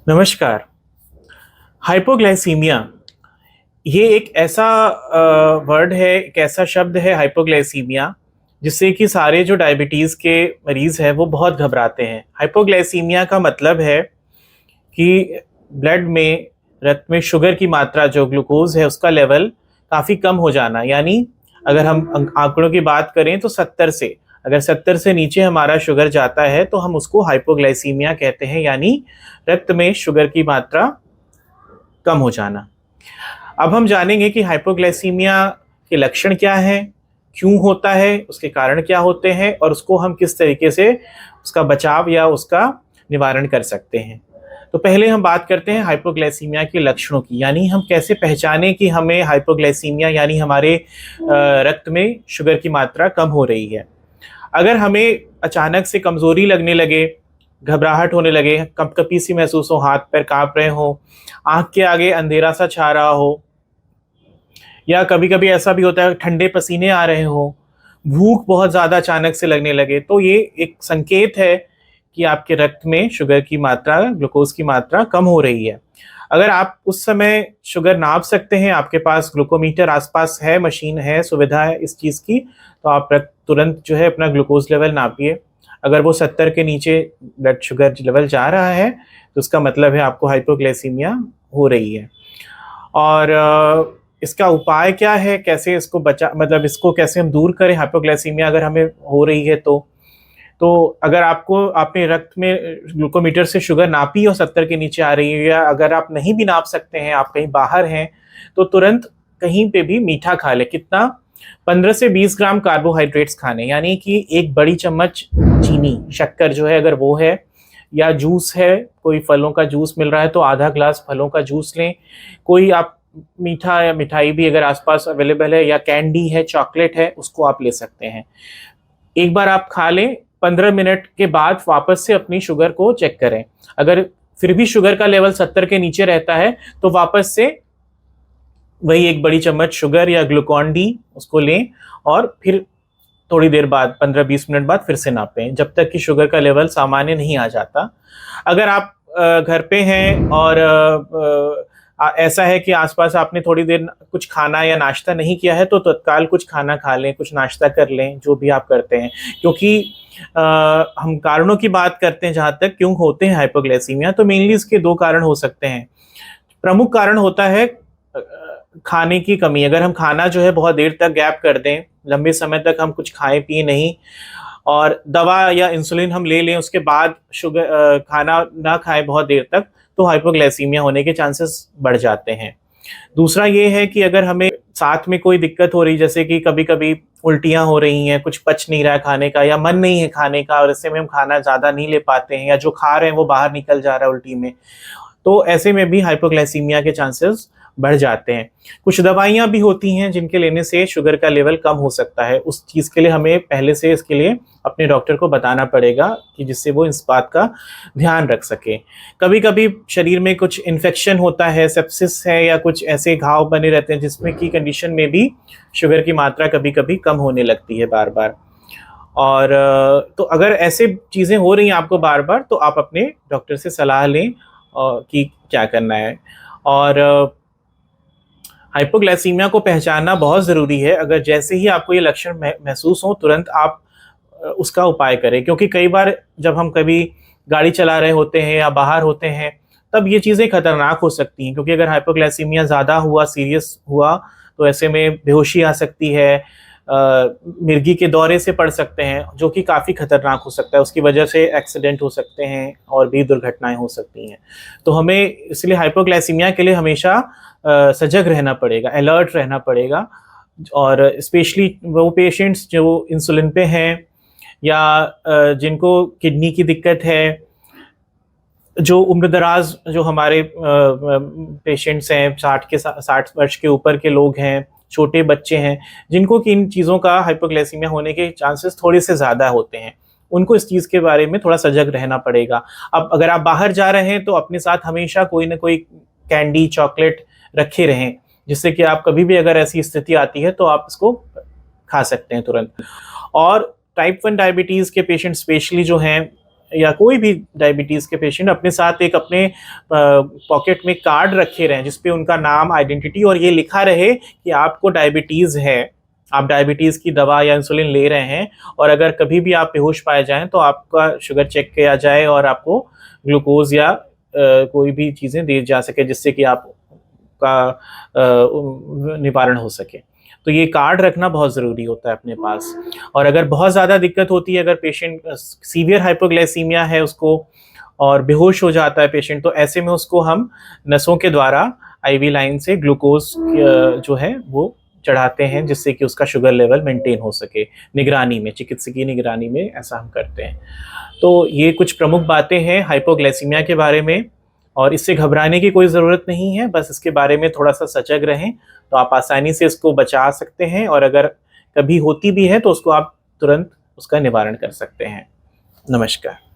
नमस्कार। हाइपोग्लाइसीमिया ये एक ऐसा वर्ड है, एक ऐसा शब्द है हाइपोग्लाइसीमिया, जिससे कि सारे जो डायबिटीज़ के मरीज़ हैं वो बहुत घबराते हैं। हाइपोग्लाइसीमिया का मतलब है कि ब्लड में, रक्त में शुगर की मात्रा, जो ग्लूकोज़ है उसका लेवल काफ़ी कम हो जाना। यानी अगर हम आंकड़ों की बात करें तो 70 से, अगर 70 से नीचे हमारा शुगर जाता है तो हम उसको हाइपोग्लाइसीमिया कहते हैं, यानी रक्त में शुगर की मात्रा कम हो जाना। अब हम जानेंगे कि हाइपोग्लाइसीमिया के लक्षण क्या हैं, क्यों होता है, उसके कारण क्या होते हैं और उसको हम किस तरीके से उसका बचाव या उसका निवारण कर सकते हैं। तो पहले हम बात करते हैं हाइपोग्लाइसीमिया के लक्षणों की, यानी हम कैसे पहचानें कि हमें हाइपोग्लाइसीमिया यानी हमारे रक्त में शुगर की मात्रा कम हो रही है। अगर हमें अचानक से कमज़ोरी लगने लगे, घबराहट होने लगे, कंपकपी सी महसूस हो, हाथ पैर काँप रहे हों, आँख के आगे अंधेरा सा छा रहा हो, या कभी-कभी ऐसा भी होता है ठंडे पसीने आ रहे हों, भूख बहुत ज़्यादा अचानक से लगने लगे, तो ये एक संकेत है कि आपके रक्त में शुगर की मात्रा, ग्लूकोज़ की मात्रा कम हो रही है। अगर आप उस समय शुगर नाप सकते हैं, आपके पास ग्लूकोमीटर आस-पास है, मशीन है, सुविधा है इस चीज़ की, तो आप तुरंत जो है अपना ग्लूकोज़ लेवल नापिए। अगर वो 70 के नीचे ब्लड शुगर लेवल जा रहा है, तो उसका मतलब है आपको हाइपोग्लाइसीमिया हो रही है। और इसका उपाय क्या है? कैसे इसको इसको कैसे हम दूर करें हाइपोग्लाइसीमिया अगर हमें हो रही है तो? तो अगर आपने रक्त में ग्लूकोमीटर से शुगर नापी और 70 के नीचे आ रही है, या अगर आप नहीं भी नाप सकते हैं, आप कहीं बाहर हैं, तो तुरंत कहीं पे भी मीठा खा लें। कितना? 15 से 20 ग्राम कार्बोहाइड्रेट्स खाने, यानी कि 1 बड़ी चम्मच चीनी, शक्कर जो है अगर वो है, या जूस है, कोई फलों का जूस मिल रहा है तो आधा ग्लास फलों का जूस लें। कोई आप मीठा या मिठाई भी अगर आस-पास अवेलेबल है, या कैंडी है, चॉकलेट है, उसको आप ले सकते हैं। एक बार आप खा लें, 15 मिनट के बाद वापस से अपनी शुगर को चेक करें। अगर फिर भी शुगर का लेवल 70 के नीचे रहता है, तो वापस से वही 1 बड़ी चम्मच शुगर या ग्लूकॉन-डी उसको लें, और फिर थोड़ी देर बाद 15-20 मिनट बाद फिर से नापें, जब तक कि शुगर का लेवल सामान्य नहीं आ जाता। अगर आप घर पे हैं और ऐसा है कि आस-पास आपने थोड़ी देर कुछ खाना या नाश्ता नहीं किया है, तो तत्काल कुछ खाना खा लें, कुछ नाश्ता कर लें, जो भी आप करते हैं। क्योंकि हम कारणों की बात करते हैं, जहाँ तक क्यों होते हैं हाइपोग्लाइसीमिया, तो मेनली इसके 2 कारण हो सकते हैं। प्रमुख कारण होता है खाने की कमी। अगर हम खाना जो है बहुत देर तक गैप कर दें, लंबे समय तक हम कुछ खाएँ-पिएँ नहीं, और दवा या इंसुलिन हम ले लें, उसके बाद खाना ना खाएँ बहुत देर तक, तो हाइपोग्लाइसीमिया होने के चांसेस बढ़ जाते हैं। दूसरा ये है कि अगर हमें साथ में कोई दिक्कत हो रही, जैसे कि कभी-कभी उल्टियाँ हो रही हैं, कुछ पच नहीं रहा है खाने का, या मन नहीं है खाने का, और ऐसे में हम खाना ज़्यादा नहीं ले पाते हैं, या जो खा रहे हैं वो बाहर निकल जा रहा है उल्टी में, तो ऐसे में भी हाइपोग्लाइसीमिया के चांसेस बढ़ जाते हैं। कुछ दवाइयाँ भी होती हैं जिनके लेने से शुगर का लेवल कम हो सकता है। उस चीज़ के लिए हमें पहले से इसके लिए अपने डॉक्टर को बताना पड़ेगा, कि जिससे वो इस बात का ध्यान रख सके। कभी-कभी शरीर में कुछ इन्फेक्शन होता है, सेप्सिस है, या कुछ ऐसे घाव बने रहते हैं, जिसमें की कंडीशन में भी शुगर की मात्रा कभी-कभी कम होने लगती है बार-बार। और तो अगर ऐसे चीज़ें हो रही हैं आपको बार-बार, तो आप अपने डॉक्टर से सलाह लें कि क्या करना है। और हाइपोग्लाइसीमिया को पहचानना बहुत ज़रूरी है। अगर जैसे ही आपको ये लक्षण महसूस हों, तुरंत आप उसका उपाय करें, क्योंकि कई बार जब हम कभी गाड़ी चला रहे होते हैं या बाहर होते हैं, तब ये चीज़ें खतरनाक हो सकती हैं, क्योंकि अगर हाइपोग्लाइसीमिया ज़्यादा हुआ, सीरियस हुआ, तो ऐसे में बेहोशी आ सकती है, मिर्गी के दौरे से पड़ सकते हैं, जो कि काफ़ी खतरनाक हो सकता है। उसकी वजह से एक्सीडेंट हो सकते हैं और भी दुर्घटनाएँ हो सकती हैं। तो हमें इसलिए हाइपोग्लाइसीमिया के लिए हमेशा सजग रहना पड़ेगा, अलर्ट रहना पड़ेगा। और स्पेशली वो पेशेंट्स जो इंसुलिन पे हैं, या जिनको किडनी की दिक्कत है, जो उम्र-दराज़ जो हमारे पेशेंट्स हैं, 60 वर्ष के ऊपर के लोग हैं, छोटे बच्चे हैं, जिनको कि इन चीज़ों का हाइपोग्लाइसीमिया होने के चांसेस थोड़े से ज़्यादा होते हैं। उनको इस चीज़ के बारे में थोड़ा सजग रहना पड़ेगा। अब अगर आप बाहर जा रहे हैं, तो अपने साथ हमेशा कोई न कोई कैंडी, चॉकलेट रखे रहें, जिससे कि आप कभी भी अगर ऐसी स्थिति आती है, तो आप इसको खा सकते हैं तुरंत। और टाइप 1 डायबिटीज़ के पेशेंट स्पेशली जो हैं, या कोई भी डायबिटीज़ के पेशेंट अपने साथ एक अपने पॉकेट में कार्ड रखे रहें जिसपे उनका नाम, आइडेंटिटी और ये लिखा रहे कि आपको डायबिटीज़ है, आप डायबिटीज़ की दवा या इंसुलिन ले रहे हैं, और अगर कभी भी आप बेहोश पाए जाएं तो आपका शुगर चेक किया जाए और आपको ग्लूकोज या कोई भी चीज़ें दी जा सके जिससे कि आपका निवारण हो सके। तो ये कार्ड रखना बहुत ज़रूरी होता है अपने पास। और अगर बहुत ज़्यादा दिक्कत होती है, अगर पेशेंट सीवियर हाइपोग्लाइसीमिया है उसको और बेहोश हो जाता है पेशेंट, तो ऐसे में उसको हम नसों के द्वारा आईवी लाइन से ग्लूकोज जो है वो चढ़ाते हैं जिससे कि उसका शुगर लेवल मेंटेन हो सके। निगरानी में, चिकित्सकीय निगरानी में ऐसा हम करते हैं। तो ये कुछ प्रमुख बातें हैं हाइपोग्लाइसीमिया के बारे में, और इससे घबराने की कोई ज़रूरत नहीं है, बस इसके बारे में थोड़ा-सा सजग रहें, तो आप आसानी से इसको बचा सकते हैं, और अगर कभी होती भी है तो उसको आप तुरंत उसका निवारण कर सकते हैं। नमस्कार।